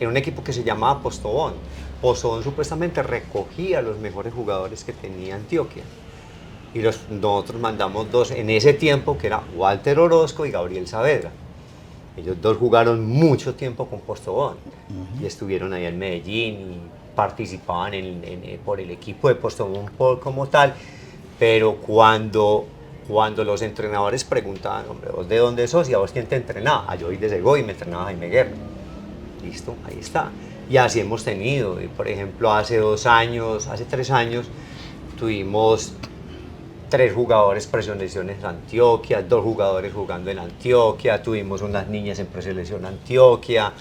en un equipo que se llamaba Postobón. Postobón supuestamente recogía a los mejores jugadores que tenía Antioquia. Y nosotros mandamos dos en ese tiempo, que era Walter Orozco y Gabriel Saavedra. Ellos dos jugaron mucho tiempo con Postobón y estuvieron ahí en Medellín y participaban por el equipo de Postobón como tal. Pero cuando los entrenadores preguntaban, hombre, ¿vos de dónde sos y a vos quién te entrenaba? Yo soy de Segovia y me entrenaba Jaime Guerra. Listo, ahí está. Y así hemos tenido. Por ejemplo, hace 3 años, tuvimos 3 jugadores preselecciones en Antioquia, 2 jugadores jugando en Antioquia, tuvimos unas niñas en preselección Antioquia.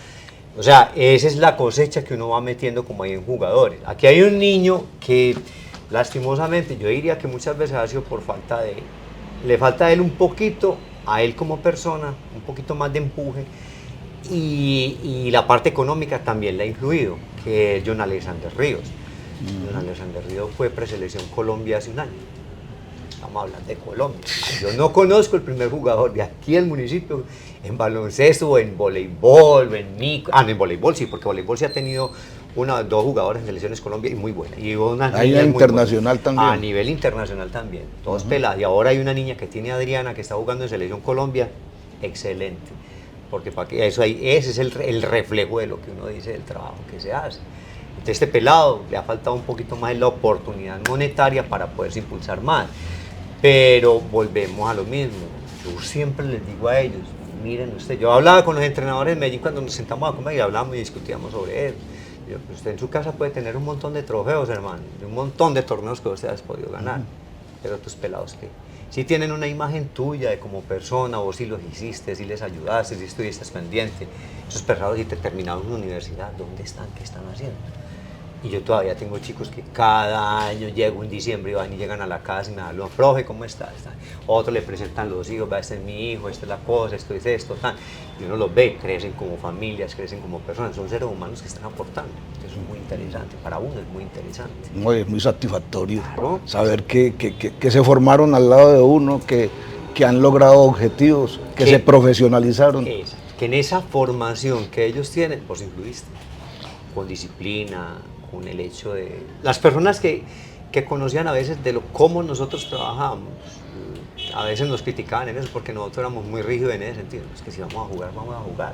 O sea, esa es la cosecha que uno va metiendo como ahí en jugadores. Aquí hay un niño que lastimosamente yo diría que muchas veces ha sido por falta de... Le falta a él un poquito, a él como persona, un poquito más de empuje. Y la parte económica también le ha influido, que es John Alexander Ríos. John Alexander Ríos fue preselección Colombia hace un año. Estamos hablando de Colombia. Yo no conozco el primer jugador de aquí del municipio en baloncesto o en voleibol o en micro. En voleibol sí, porque voleibol sí ha tenido 1 o 2 jugadores en selecciones Colombia y muy buenas. Y una a nivel internacional también. A nivel internacional también. Todos pelados. Y ahora hay una niña que tiene Adriana que está jugando en selección Colombia. Excelente. Porque para que ese es el reflejo de lo que uno dice del trabajo que se hace. Entonces este pelado le ha faltado un poquito más de la oportunidad monetaria para poderse impulsar más. Pero volvemos a lo mismo. Yo siempre les digo a ellos, miren usted, yo hablaba con los entrenadores de Medellín cuando nos sentamos a comer y hablábamos y discutíamos sobre eso. Yo, usted en su casa puede tener un montón de trofeos, hermano, un montón de torneos que usted ha podido ganar, pero tus pelados que si tienen una imagen tuya de como persona, vos sí los hiciste, si les ayudaste, si estuviste pendiente, esos pelados si te terminaron una universidad, ¿dónde están? ¿Qué están haciendo? Y yo todavía tengo chicos que cada año llego en diciembre y van y llegan a la casa y me hablan, profe, ¿cómo está? Otros le presentan los hijos, este es mi hijo, esta es la cosa, esto es esto, tal. Y uno los ve, crecen como familias, crecen como personas, son seres humanos que están aportando. Eso es muy interesante, para uno es muy interesante. Es muy satisfactorio, claro, saber que se formaron al lado de uno, que han logrado objetivos, que se profesionalizaron. Que en esa formación que ellos tienen, vos incluiste, con disciplina, con el hecho de... Las personas que conocían a veces de cómo nosotros trabajábamos, a veces nos criticaban en eso porque nosotros éramos muy rígidos en ese sentido, es que si vamos a jugar, vamos a jugar.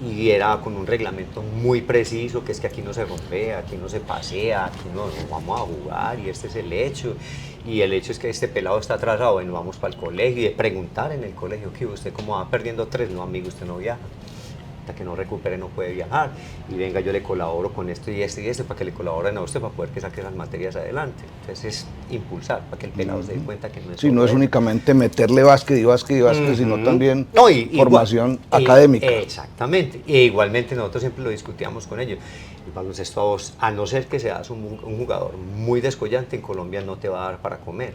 Y era con un reglamento muy preciso, que es que aquí no se rompe, aquí no se pasea, aquí no vamos a jugar y este es el hecho. Y el hecho es que este pelado está atrasado, bueno, vamos para el colegio y de preguntar en el colegio, ¿qué usted cómo va perdiendo 3? No, amigo, usted no viaja. Que no recupere no puede viajar y venga yo le colaboro con esto y esto y esto para que le colaboren a usted para poder que saque las materias adelante. Entonces es impulsar para que el pelado se dé cuenta que no es no es únicamente meterle básquet y básquet y básquet, sino también formación académica. Exactamente, e igualmente nosotros siempre lo discutíamos con ellos. El baloncesto a no ser que seas un jugador muy descollante, en Colombia no te va a dar para comer,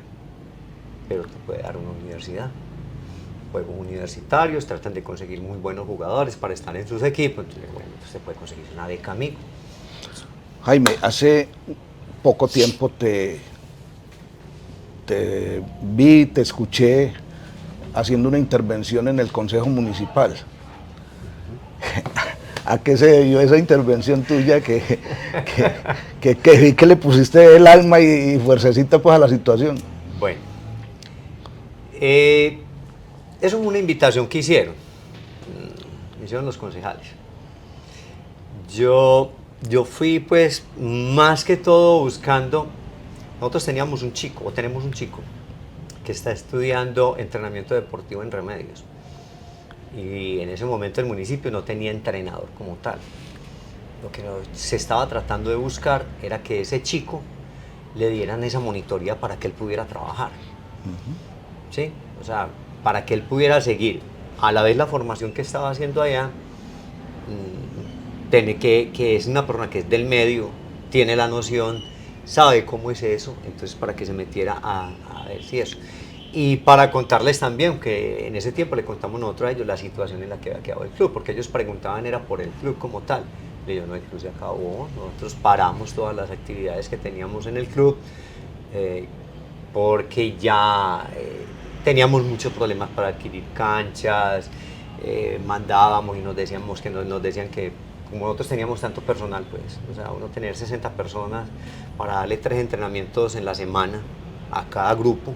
pero te puede dar una universidad. juegos universitarios, tratan de conseguir muy buenos jugadores para estar en sus equipos, entonces bueno, usted puede conseguir una beca amigo. Jaime, hace poco tiempo te vi, te escuché haciendo una intervención en el Consejo Municipal. ¿A qué se debió esa intervención tuya que vi que le pusiste el alma y fuercecita pues a la situación? Bueno, eso es una invitación que hicieron los concejales. Yo fui pues más que todo buscando, nosotros tenemos un chico que está estudiando entrenamiento deportivo en Remedios. Y en ese momento el municipio no tenía entrenador como tal. Lo que se estaba tratando de buscar era que ese chico le dieran esa monitoría para que él pudiera trabajar. ¿Sí? O sea, para que él pudiera seguir a la vez la formación que estaba haciendo allá, que es una persona que es del medio, tiene la noción, sabe cómo es eso, entonces para que se metiera a ver si eso. Y para contarles también que en ese tiempo le contamos nosotros a ellos la situación en la que había quedado el club, porque ellos preguntaban era por el club como tal. Le digo, no, el club se acabó, nosotros paramos todas las actividades que teníamos en el club, porque ya teníamos muchos problemas para adquirir canchas, mandábamos y nos decían que como nosotros teníamos tanto personal, pues, o sea, uno tener 60 personas para darle 3 entrenamientos en la semana a cada grupo,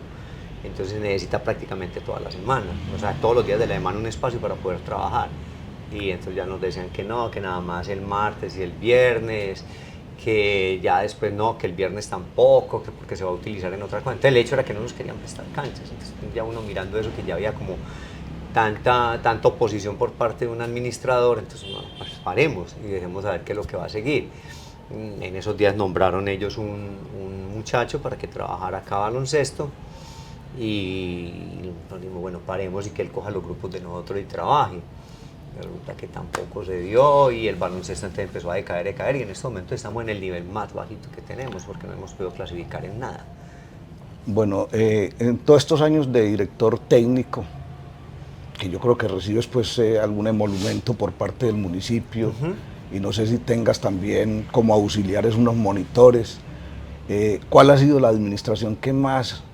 entonces necesita prácticamente toda la semana, o sea, todos los días de la semana un espacio para poder trabajar. Y entonces ya nos decían que no, que nada más el martes y el viernes, que ya después no, que el viernes tampoco, que porque se va a utilizar en otra cosa. Entonces el hecho era que no nos querían prestar canchas, entonces ya uno mirando eso, que ya había como tanta oposición por parte de un administrador, entonces no, pues paremos y dejemos a ver qué es lo que va a seguir. En esos días nombraron ellos un muchacho para que trabajara acá baloncesto, y nos dijimos, bueno, paremos y que él coja los grupos de nosotros y trabaje. Resulta que tampoco se dio y el baloncesto entonces empezó a decaer y en este momento estamos en el nivel más bajito que tenemos porque no hemos podido clasificar en nada. Bueno, en todos estos años de director técnico, que yo creo que recibes pues algún emolumento por parte del municipio, y no sé si tengas también como auxiliares unos monitores, ¿cuál ha sido la administración que más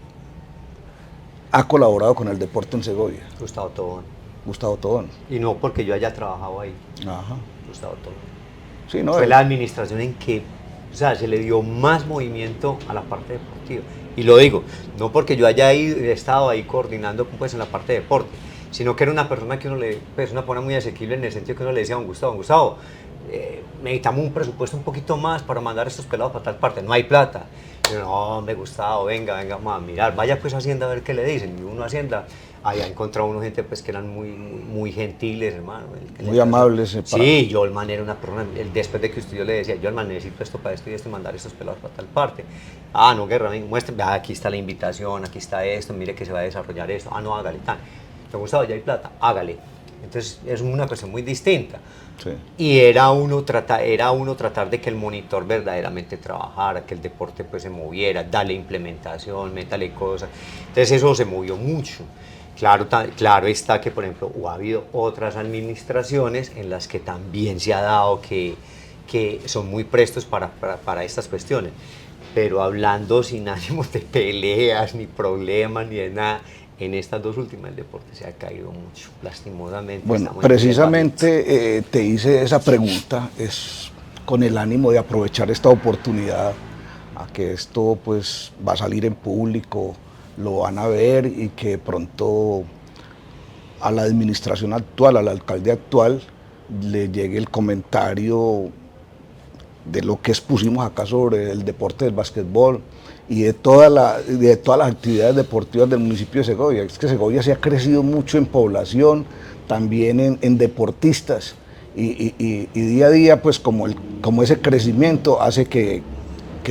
ha colaborado con el deporte en Segovia? Gustavo Tobón. Gustavo Tobón. Y no porque yo haya trabajado ahí. Ajá. Gustavo Tobón. Sí, no, fue la administración en que, o sea, se le dio más movimiento a la parte deportiva. Y lo digo, no porque yo haya estado ahí coordinando pues en la parte de deporte, sino que era una persona que una persona muy asequible en el sentido que uno le decía a don Gustavo, necesitamos un presupuesto un poquito más para mandar estos pelados para tal parte, no hay plata. Y yo, no, me Gustavo, venga, vamos a mirar, vaya pues a Hacienda a ver qué le dicen. Y uno a Hacienda, allá encontraba unos gente pues que eran muy gentiles, hermano. Muy amables. Sí, yo el man era una persona, después de que usted yo le decía, yo el man necesito esto para esto y esto, mandar estos pelados para tal parte. Ah, no, Guerra, muestre, aquí está la invitación, aquí está esto, mire que se va a desarrollar esto. Ah, no, hágale, tal. ¿Te Gustavo, ya hay plata? Hágale. Entonces es una cuestión muy distinta. Sí. Y era uno tratar de que el monitor verdaderamente trabajara, que el deporte pues se moviera, darle implementación, métale cosas. Entonces eso se movió mucho. Claro está que, por ejemplo, ha habido otras administraciones en las que también se ha dado que son muy prestos para estas cuestiones. Pero hablando sin ánimos de peleas, ni problemas, ni de nada, en estas dos últimas el deporte se ha caído mucho, lastimosamente. Bueno, precisamente te hice esa pregunta, es con el ánimo de aprovechar esta oportunidad a que esto pues va a salir en público, lo van a ver y que pronto a la administración actual, al alcalde actual, le llegue el comentario de lo que expusimos acá sobre el deporte del básquetbol y de todas las actividades deportivas del municipio de Segovia. Es que Segovia se ha crecido mucho en población, también en deportistas, y día a día pues como ese crecimiento hace que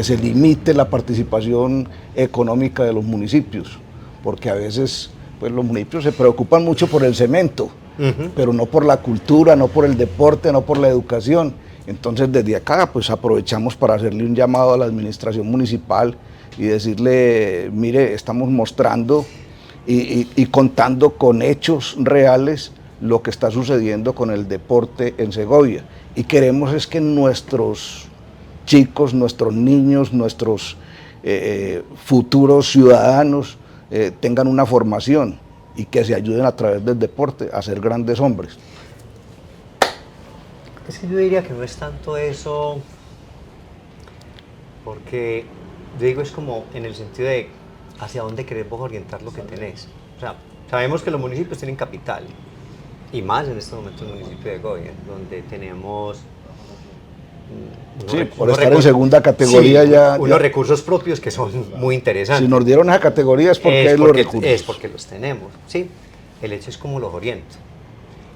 se limite la participación económica de los municipios, porque a veces pues los municipios se preocupan mucho por el cemento, pero no por la cultura, no por el deporte, no por la educación. Entonces desde acá pues aprovechamos para hacerle un llamado a la administración municipal y decirle, mire, estamos mostrando y contando con hechos reales lo que está sucediendo con el deporte en Segovia. Y queremos es que nuestros chicos, nuestros niños, nuestros futuros ciudadanos tengan una formación y que se ayuden a través del deporte a ser grandes hombres. Es que yo diría que no es tanto eso, porque yo digo es como en el sentido de hacia dónde queremos orientar lo que tenés. O sea, sabemos que los municipios tienen capital, y más en este momento el municipio de Goya, donde tenemos sí, por estar en segunda categoría, sí, ya unos recursos propios que son muy interesantes. Si nos dieron esa categoría es porque hay los recursos. Es porque los tenemos, sí. El hecho es cómo los oriento.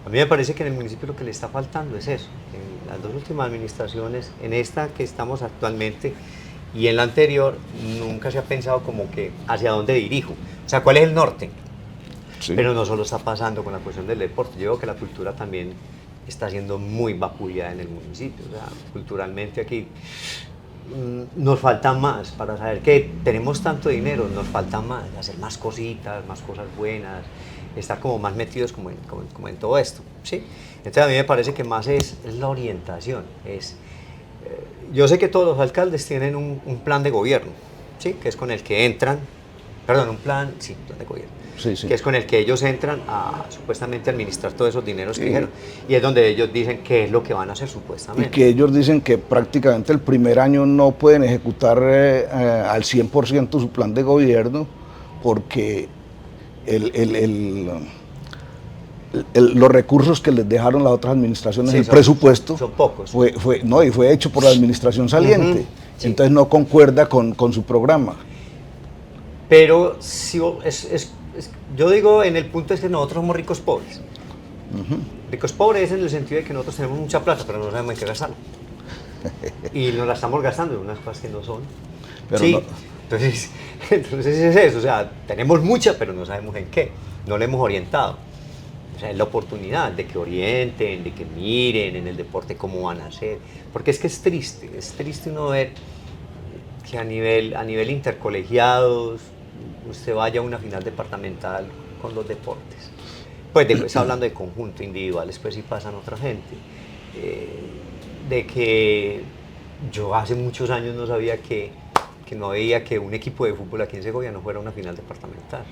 A mí me parece que en el municipio lo que le está faltando es eso. En las dos últimas administraciones, en esta que estamos actualmente y en la anterior, nunca se ha pensado como que hacia dónde dirijo. O sea, ¿cuál es el norte? Sí. Pero no solo está pasando con la cuestión del deporte. Yo creo que la cultura también está siendo muy vapuleada en el municipio. O sea, culturalmente aquí nos falta más para saber que tenemos tanto dinero, nos falta más, hacer más cositas, más cosas buenas, estar como más metidos como en todo esto, ¿sí? Entonces a mí me parece que más es la orientación. Yo sé que todos los alcaldes tienen un plan de gobierno, ¿sí? Que es con el que entran, perdón, un plan de gobierno. Sí, sí. Que es con el que ellos entran a supuestamente administrar todos esos dineros que dijeron. Y es donde ellos dicen qué es lo que van a hacer supuestamente. Y que ellos dicen que prácticamente el primer año no pueden ejecutar al 100% su plan de gobierno porque los recursos que les dejaron las otras administraciones, sí, el presupuesto, son pocos. Fue hecho por la administración saliente. Sí. Entonces no concuerda con su programa. Pero si yo digo, en el punto es que nosotros somos ricos pobres. Ricos pobres en el sentido de que nosotros tenemos mucha plata, pero no sabemos en qué gastarla. Y nos la estamos gastando en unas cosas que no son. Pero sí, no. Entonces es eso, o sea, tenemos mucha, pero no sabemos en qué. No le hemos orientado. O sea, es la oportunidad de que orienten, de que miren en el deporte cómo van a hacer. Porque es que es triste uno ver que a nivel intercolegiados usted vaya a una final departamental con los deportes. Pues después hablando de conjunto, individuales, pues sí pasan otra gente. De que yo hace muchos años no sabía que no veía que un equipo de fútbol aquí en Segovia no fuera a una final departamental.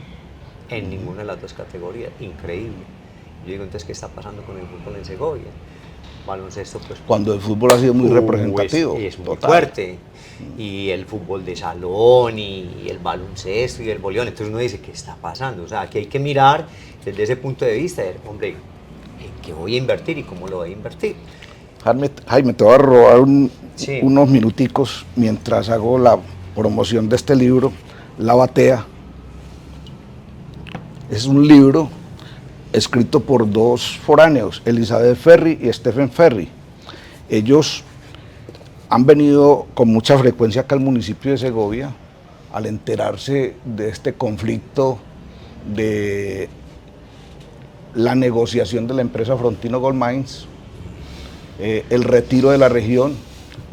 En ninguna de las dos categorías. Increíble. Yo digo, entonces, ¿qué está pasando con el fútbol en Segovia? Baloncesto, pues... Cuando el fútbol ha sido muy representativo. Es muy fuerte. Y el fútbol de salón, y el baloncesto, y el boleón. Entonces uno dice, ¿qué está pasando? O sea, aquí hay que mirar desde ese punto de vista, de, hombre, ¿en qué voy a invertir y cómo lo voy a invertir? Jaime, te voy a robar unos minuticos mientras hago la promoción de este libro, La Batea. Es un libro escrito por dos foráneos, Elizabeth Ferri y Stephen Ferri. Ellos han venido con mucha frecuencia acá al municipio de Segovia al enterarse de este conflicto de la negociación de la empresa Frontino Gold Mines, el retiro de la región,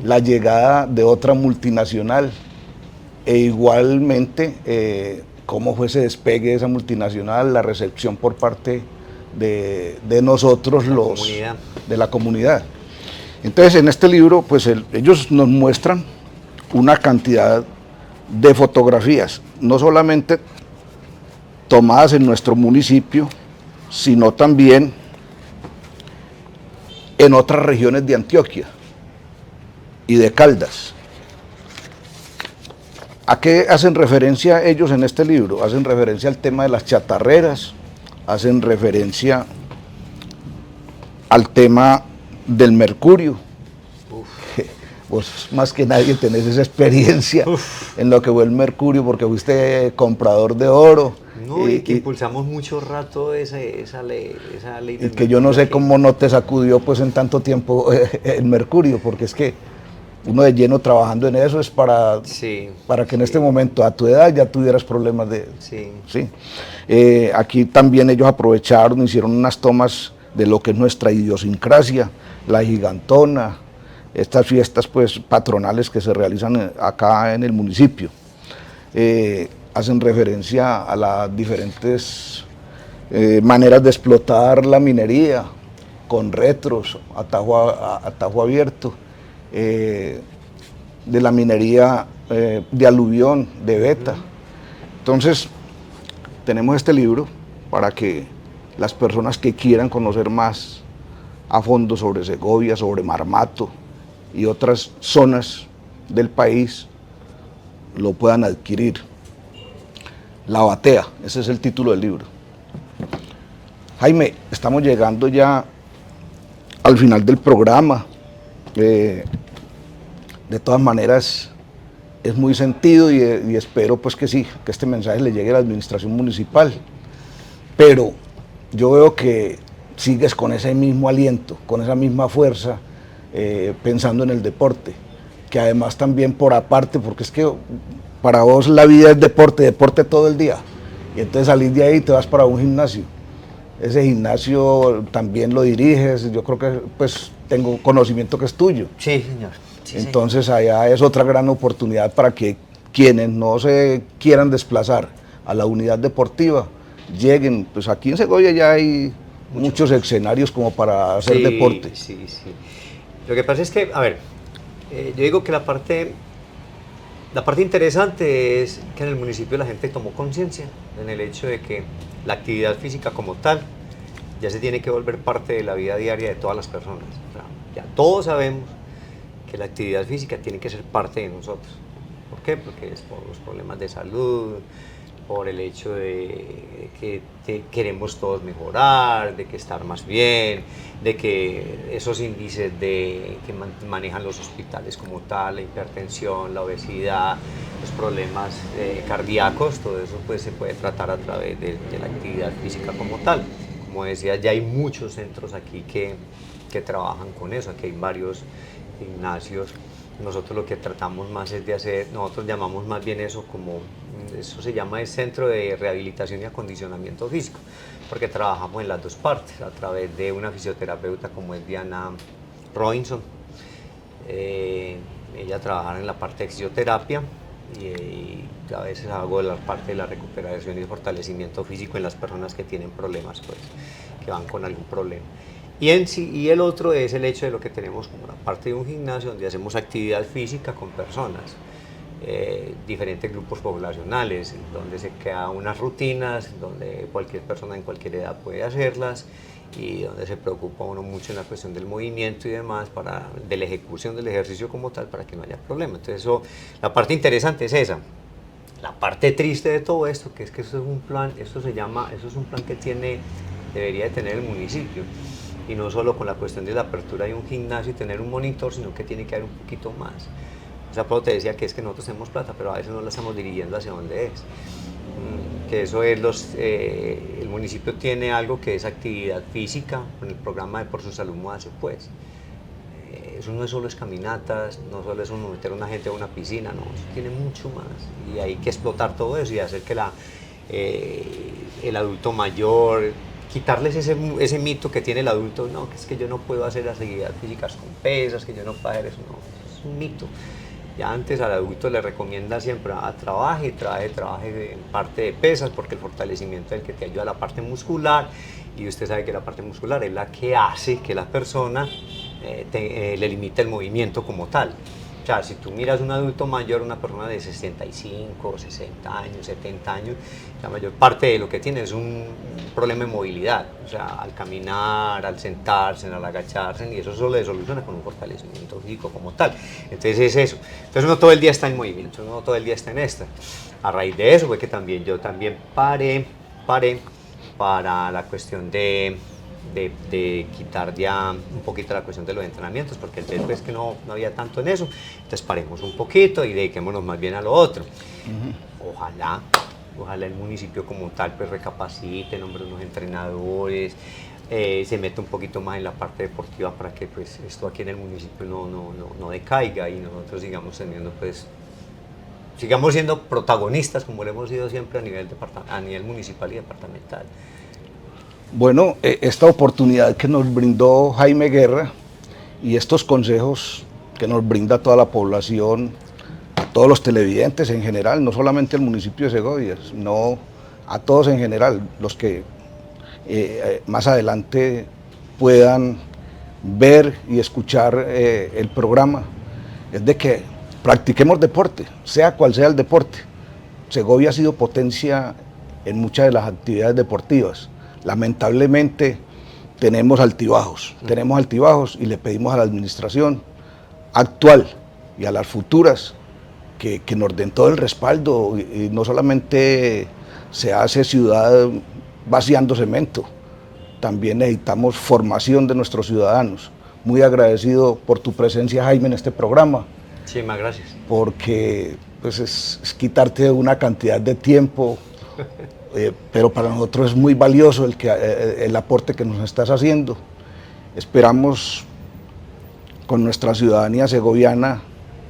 la llegada de otra multinacional e igualmente cómo fue ese despegue de esa multinacional, la recepción por parte de nosotros, de la comunidad. Entonces, en este libro, pues ellos nos muestran una cantidad de fotografías, no solamente tomadas en nuestro municipio, sino también en otras regiones de Antioquia y de Caldas. ¿A qué hacen referencia ellos en este libro? Hacen referencia al tema de las chatarreras, hacen referencia al tema del mercurio. Vos más que nadie tenés esa experiencia en lo que fue el mercurio, porque fuiste comprador de oro. No, y que impulsamos mucho rato esa ley y que yo no sé cómo no te sacudió pues en tanto tiempo el mercurio, porque es que uno de lleno trabajando en eso es para que en este momento a tu edad ya tuvieras problemas de... Sí. Aquí también ellos aprovecharon, hicieron unas tomas de lo que es nuestra idiosincrasia, la gigantona, estas fiestas pues patronales que se realizan acá en el municipio. hacen referencia a las diferentes maneras de explotar la minería, con retros, atajo abierto, de la minería de aluvión, de veta. Entonces, tenemos este libro para que las personas que quieran conocer más a fondo sobre Segovia, sobre Marmato y otras zonas del país, lo puedan adquirir. La Batea, ese es el título del libro. Jaime, estamos llegando ya al final del programa. De todas maneras, es muy sentido y espero pues que sí, que este mensaje le llegue a la administración municipal. Pero yo veo que sigues con ese mismo aliento, con esa misma fuerza, pensando en el deporte, que además también por aparte, porque es que para vos la vida es deporte, deporte todo el día, y entonces salís de ahí y te vas para un gimnasio. Ese gimnasio también lo diriges, yo creo que pues tengo conocimiento que es tuyo. Sí, señor. Sí, entonces allá es otra gran oportunidad para que quienes no se quieran desplazar a la unidad deportiva, lleguen, pues aquí en Segovia ya hay muchos escenarios como para hacer deporte. Sí. Lo que pasa es que, a ver, yo digo que la parte interesante es que en el municipio la gente tomó conciencia en el hecho de que la actividad física como tal ya se tiene que volver parte de la vida diaria de todas las personas. O sea, ya todos sabemos que la actividad física tiene que ser parte de nosotros. ¿Por qué? Porque es por los problemas de salud, por el hecho de que queremos todos mejorar, de que estar más bien, de que esos índices que manejan los hospitales como tal, la hipertensión, la obesidad, los problemas cardíacos, todo eso pues se puede tratar a través de la actividad física como tal. Como decía, ya hay muchos centros aquí que trabajan con eso, aquí hay varios gimnasios. Nosotros lo que tratamos más es de hacer, nosotros llamamos más bien eso como, eso se llama el Centro de Rehabilitación y Acondicionamiento Físico, porque trabajamos en las dos partes, a través de una fisioterapeuta como es Diana Robinson. Ella trabaja en la parte de fisioterapia y a veces hago la parte de la recuperación y fortalecimiento físico en las personas que tienen problemas, pues, que van con algún problema. Y el otro es el hecho de lo que tenemos como la parte de un gimnasio donde hacemos actividad física con personas, diferentes grupos poblacionales, donde se crean unas rutinas, donde cualquier persona en cualquier edad puede hacerlas y donde se preocupa uno mucho en la cuestión del movimiento y demás, de la ejecución del ejercicio como tal, para que no haya problema. Entonces la parte interesante es esa. La parte triste de todo esto, que es que eso es un plan, eso es un plan que debería de tener el municipio. Y no solo con la cuestión de la apertura de un gimnasio y tener un monitor, sino que tiene que haber un poquito más. O sea, Pablo te decía que es que nosotros tenemos plata, pero a veces no la estamos dirigiendo hacia donde es. Que eso es el municipio tiene algo que es actividad física, con el programa de Por Su Salud Móvase Pues. Eso no es solo caminatas, no solo es uno meter a una gente a una piscina, no, eso tiene mucho más. Y hay que explotar todo eso y hacer que el adulto mayor, quitarles ese mito que tiene el adulto, no, que es que yo no puedo hacer las actividades físicas con pesas, que yo no puedo hacer eso, no, es un mito. Ya antes al adulto le recomienda siempre trabaje en parte de pesas, porque el fortalecimiento es el que te ayuda a la parte muscular, y usted sabe que la parte muscular es la que hace que la persona le limite el movimiento como tal. O sea, si tú miras un adulto mayor, una persona de 65, 60 años, 70 años, la mayor parte de lo que tiene es un problema de movilidad. O sea, al caminar, al sentarse, al agacharse, y eso solo se soluciona con un fortalecimiento físico como tal. Entonces es eso. Entonces uno todo el día está en movimiento, uno todo el día está en esta. A raíz de eso fue que yo también paré para la cuestión de quitar ya un poquito la cuestión de los entrenamientos, porque después que no había tanto en eso, entonces paremos un poquito y dediquémonos más bien a lo otro. Ojalá el municipio como tal pues recapacite, nombre unos entrenadores, se meta un poquito más en la parte deportiva para que pues esto aquí en el municipio no decaiga y nosotros sigamos siendo protagonistas como lo hemos sido siempre a nivel municipal y departamental. Bueno, esta oportunidad que nos brindó Jaime Guerra y estos consejos que nos brinda toda la población, todos los televidentes en general, no solamente al municipio de Segovia, sino a todos en general, los que más adelante puedan ver y escuchar el programa, es de que practiquemos deporte, sea cual sea el deporte. Segovia ha sido potencia en muchas de las actividades deportivas. Lamentablemente tenemos altibajos y le pedimos a la administración actual y a las futuras que nos den todo el respaldo, y no solamente se hace ciudad vaciando cemento, también necesitamos formación de nuestros ciudadanos. Muy agradecido por tu presencia, Jaime, en este programa. Muchísimas gracias. Porque pues, es quitarte una cantidad de tiempo, pero para nosotros es muy valioso el aporte que nos estás haciendo. Esperamos con nuestra ciudadanía segoviana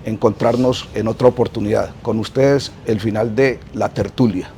encontrarnos en otra oportunidad. Con ustedes, el final de La Tertulia.